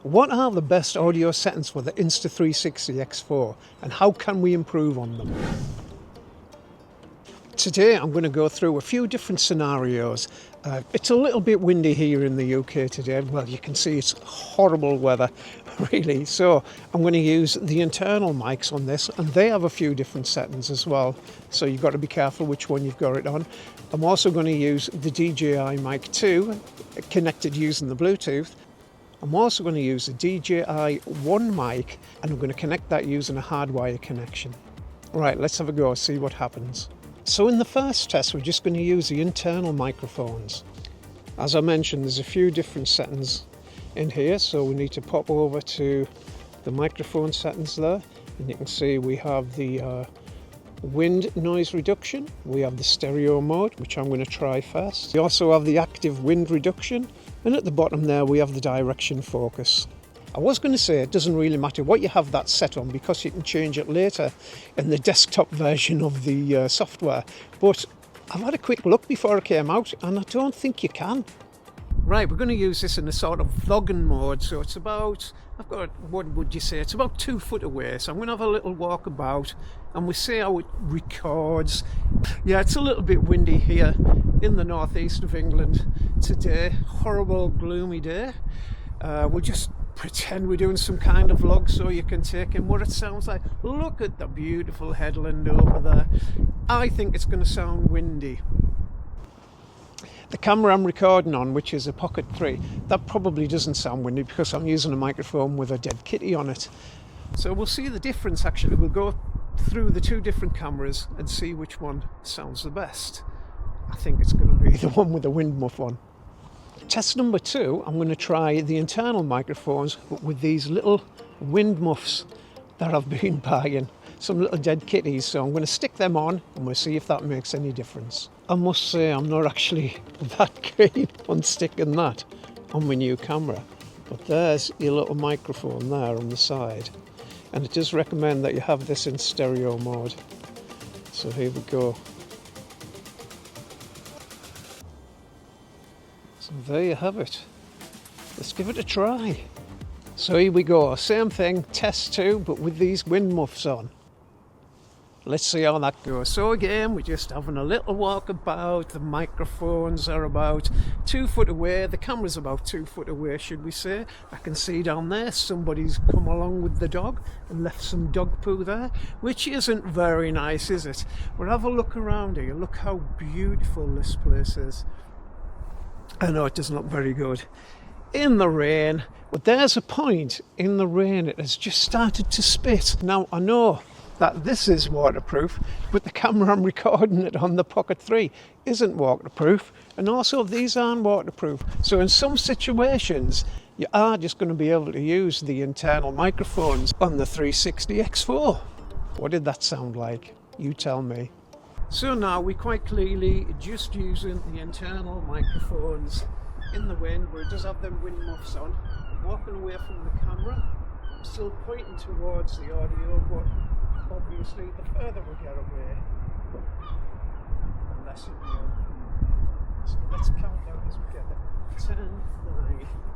What are the best audio settings for the Insta360 X4 and how can we improve on them? Today I'm going to go through a few different scenarios. It's a little bit windy here in the UK today. Well, you can see it's horrible weather, really. So I'm going to use the internal mics on this, and they have a few different settings as well. So you've got to be careful which one you've got it on. I'm also going to use the DJI Mic 2 connected using the Bluetooth. I'm also going to use the DJI One mic, and I'm going to connect that using a hardwire connection. Right, let's have a go, see what happens. So in the first test, we're just going to use the internal microphones. As I mentioned, there's a few different settings in here, so we need to pop over to the microphone settings there, and you can see we have the wind noise reduction, we have the stereo mode, which I'm going to try first. We also have the active wind reduction, and at the bottom there we have the direction focus. I was going to say it doesn't really matter what you have that set on because you can change it later in the desktop version of the software, but I've had a quick look before I came out and I don't think you can. Right, we're going to use this in a sort of vlogging mode, so it's about, I've got, what would you say, it's about 2 foot away, so I'm going to have a little walk about and we see how it records. Yeah, it's a little bit windy here in the northeast of England today, horrible gloomy day. We'll just pretend we're doing some kind of vlog so you can take in what it sounds like. Look at the beautiful headland over there. I think it's going to sound windy. The camera I'm recording on, which is a Pocket 3, that probably doesn't sound windy because I'm using a microphone with a dead kitty on it. So we'll see the difference actually. We'll go through the 2 different cameras and see which one sounds the best. I think it's going to be the one with the wind muff on. Test number 2, I'm going to try the internal microphones with these little wind muffs that I've been buying. Some little dead kitties, so I'm going to stick them on and we'll see if that makes any difference. I must say I'm not actually that keen on sticking that on my new camera, but there's your little microphone there on the side, and it does recommend that you have this in stereo mode. So here we go. So there you have it. Let's give it a try. So here we go, same thing, test 2, but with these wind muffs on. Let's see how that goes. So again, we're just having a little walk about. The microphones are about 2 foot away. The camera's about 2 foot away, should we say. I can see down there somebody's come along with the dog and left some dog poo there, which isn't very nice, is it? But have a look around here. Look how beautiful this place is. I know it doesn't look very good in the rain, but there's a point in the rain it has just started to spit. Now I know that this is waterproof, but the camera I'm recording it on, the Pocket 3, isn't waterproof, and also these aren't waterproof. So in some situations you are just going to be able to use the internal microphones on the 360 X4. What did that sound like? You tell me. So now we're quite clearly just using the internal microphones in the wind, where it does have them wind muffs on. I'm walking away from the camera. I'm still pointing towards the audio, but obviously the further we get away, the less it will. So let's count down as we get there. 10,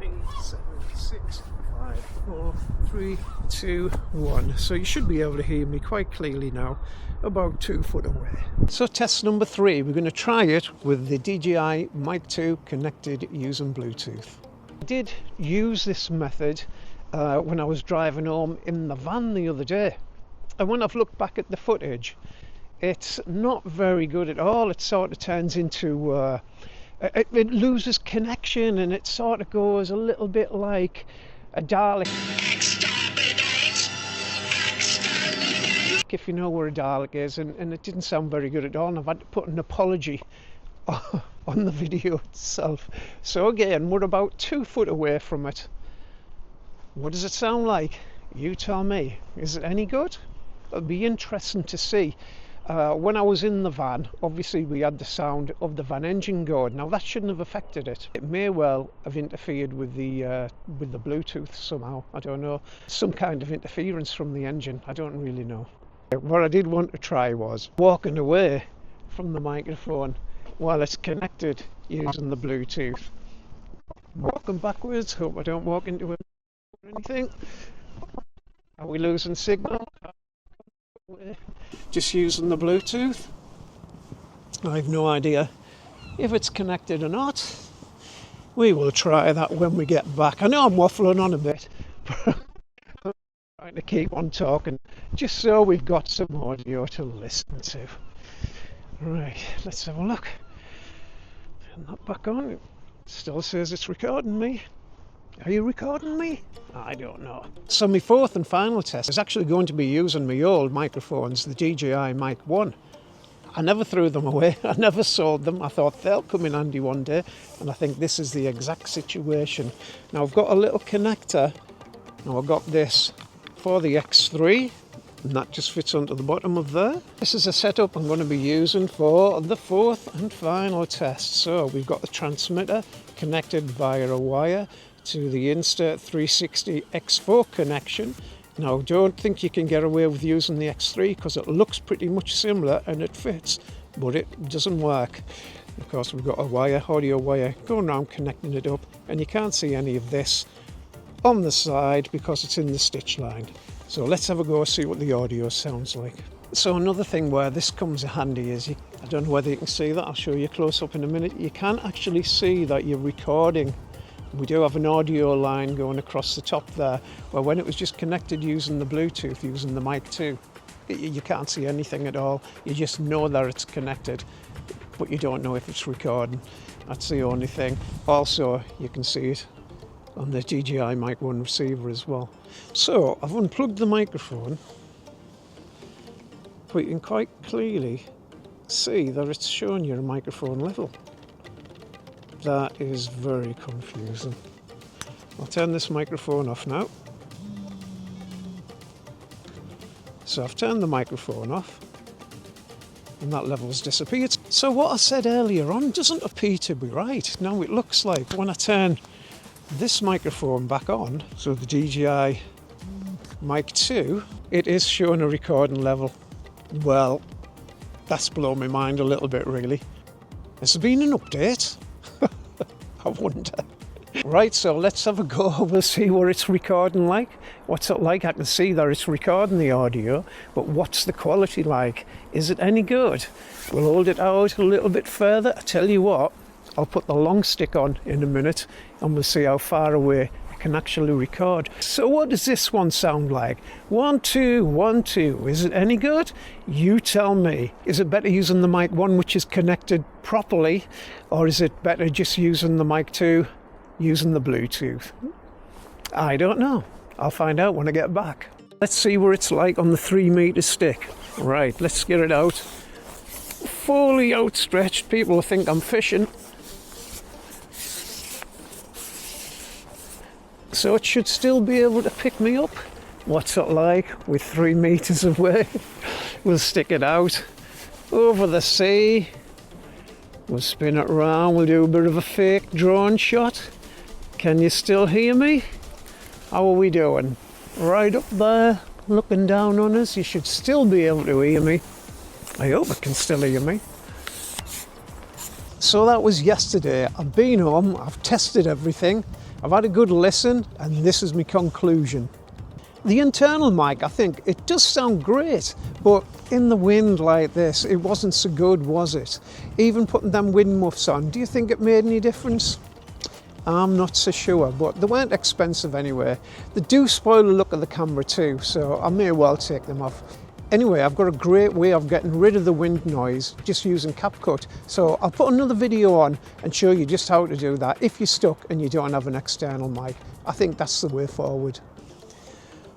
9, 8, 7, 6, 5, 4, 3, 2, 1. So you should be able to hear me quite clearly now, about 2 foot away. So test number 3, we're going to try it with the DJI Mic 2 connected using Bluetooth. I did use this method when I was driving home in the van the other day. And when I've looked back at the footage, it's not very good at all. It sort of turns into, it loses connection, and it sort of goes a little bit like a Dalek. If you know where a Dalek is, and it didn't sound very good at all, and I've had to put an apology on the video itself. So again, we're about 2 foot away from it. What does it sound like? You tell me. Is it any good? It'll be interesting to see. When I was in the van, obviously we had the sound of the van engine going. Now that shouldn't have affected it. It may well have interfered with the Bluetooth somehow. I don't know. Some kind of interference from the engine. I don't really know. What I did want to try was walking away from the microphone while it's connected using the Bluetooth. Walking backwards. Hope I don't walk into it. anything. Are we losing signal? Just using the Bluetooth. I have no idea if it's connected or not. We will try that when we get back. I know I'm waffling on a bit, but I'm trying to keep on talking just so we've got some audio to listen to. Right, let's have a look. Turn that back on. It still says it's recording me. Are you recording me? I don't know. So my fourth and final test is actually going to be using my old microphones, the DJI Mic 1. I never threw them away. I never sold them. I thought they'll come in handy one day, and I think this is the exact situation. Now I've got a little connector. Now I've got this for the X3, and that just fits onto the bottom of there. This is a setup I'm going to be using for the fourth and final test. So we've got the transmitter connected via a wire to the Insta 360 X4 connection. Now don't think you can get away with using the X3 because it looks pretty much similar and it fits, but it doesn't work. Of course we've got a wire, audio wire, going around connecting it up, and you can't see any of this on the side because it's in the stitch line. So let's have a go see what the audio sounds like. So another thing where this comes in handy is, I don't know whether you can see that, I'll show you close up in a minute. You can actually see that you're recording. We do have an audio line going across the top there, where when it was just connected using the Bluetooth, using the Mic 2, you can't see anything at all. You just know that it's connected, but you don't know if it's recording. That's the only thing. Also, you can see it on the DJI Mic 1 receiver as well. So I've unplugged the microphone, but you can quite clearly see that it's showing you a microphone level. That is very confusing. I'll turn this microphone off now. So I've turned the microphone off, and that level's disappeared. So what I said earlier on doesn't appear to be right. Now it looks like when I turn this microphone back on, so the DJI Mic 2, it is showing a recording level. Well, that's blown my mind a little bit really. Has there been an update? I wonder. Right, so let's have a go. We'll see what it's recording like. What's it like? I can see that it's recording the audio, but what's the quality like? Is it any good? We'll hold it out a little bit further. I tell you what, I'll put the long stick on in a minute and we'll see how far away I can actually record. So what does this one sound like? 1, 2, 1, 2. Is it any good? You tell me. Is it better using the Mic 1 which is connected properly, or is it better just using the Mic 2 using the Bluetooth? I don't know. I'll find out when I get back. Let's see what it's like on the 3-meter stick. Right, let's get it out. Fully outstretched. People will think I'm fishing. So it should still be able to pick me up. What's it like with 3 meters away? We'll stick it out over the sea. We'll spin it around. We'll do a bit of a fake drone shot. Can you still hear me? How are we doing? Right up there, looking down on us. You should still be able to hear me. I hope it can still hear me. So that was yesterday. I've been home, I've tested everything. I've had a good listen, and this is my conclusion. The internal mic, I think, it does sound great, but in the wind like this, it wasn't so good, was it? Even putting them wind muffs on, do you think it made any difference? I'm not so sure, but they weren't expensive anyway. They do spoil the look of the camera too, so I may well take them off. Anyway, I've got a great way of getting rid of the wind noise just using CapCut. So I'll put another video on and show you just how to do that if you're stuck and you don't have an external mic. I think that's the way forward.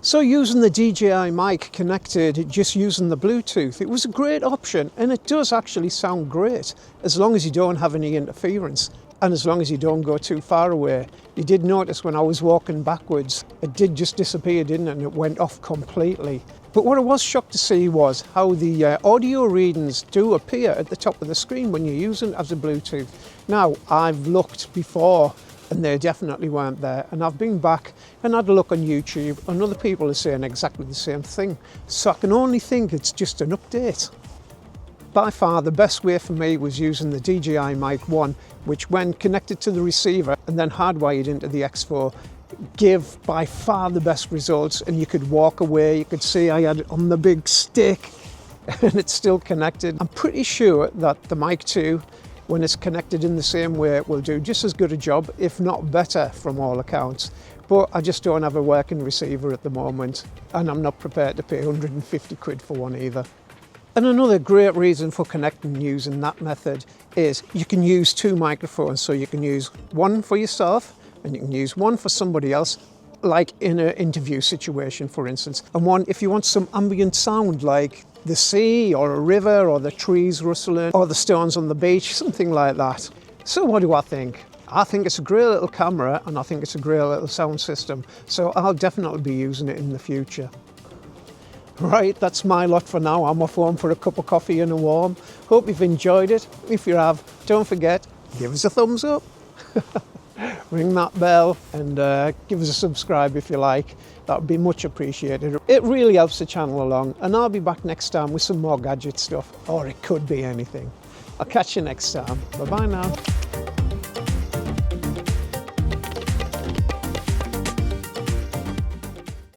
So using the DJI mic connected, just using the Bluetooth, it was a great option, and it does actually sound great as long as you don't have any interference and as long as you don't go too far away. You did notice when I was walking backwards, it did just disappear, didn't it? And it went off completely. But what I was shocked to see was how the audio readings do appear at the top of the screen when you're using it as a Bluetooth. Now, I've looked before and they definitely weren't there. And I've been back and had a look on YouTube, and other people are saying exactly the same thing. So I can only think it's just an update. By far the best way for me was using the DJI Mic 1, which when connected to the receiver and then hardwired into the X4, give by far the best results, and you could walk away, you could see I had it on the big stick and it's still connected. I'm pretty sure that the Mic 2, when it's connected in the same way, will do just as good a job, if not better from all accounts. But I just don't have a working receiver at the moment, and I'm not prepared to pay 150 quid for one either. And another great reason for connecting using that method is you can use two microphones. So you can use one for yourself and you can use one for somebody else, like in an interview situation, for instance. And one if you want some ambient sound, like the sea or a river or the trees rustling or the stones on the beach, something like that. So what do I think? I think it's a great little camera, and I think it's a great little sound system. So I'll definitely be using it in the future. Right, that's my lot for now. I'm off home for a cup of coffee and a warm. Hope you've enjoyed it. If you have, don't forget, give us a thumbs up. Ring that bell and give us a subscribe if you like. That would be much appreciated. It really helps the channel along, and I'll be back next time with some more gadget stuff, or it could be anything. I'll catch you next time. Bye bye now.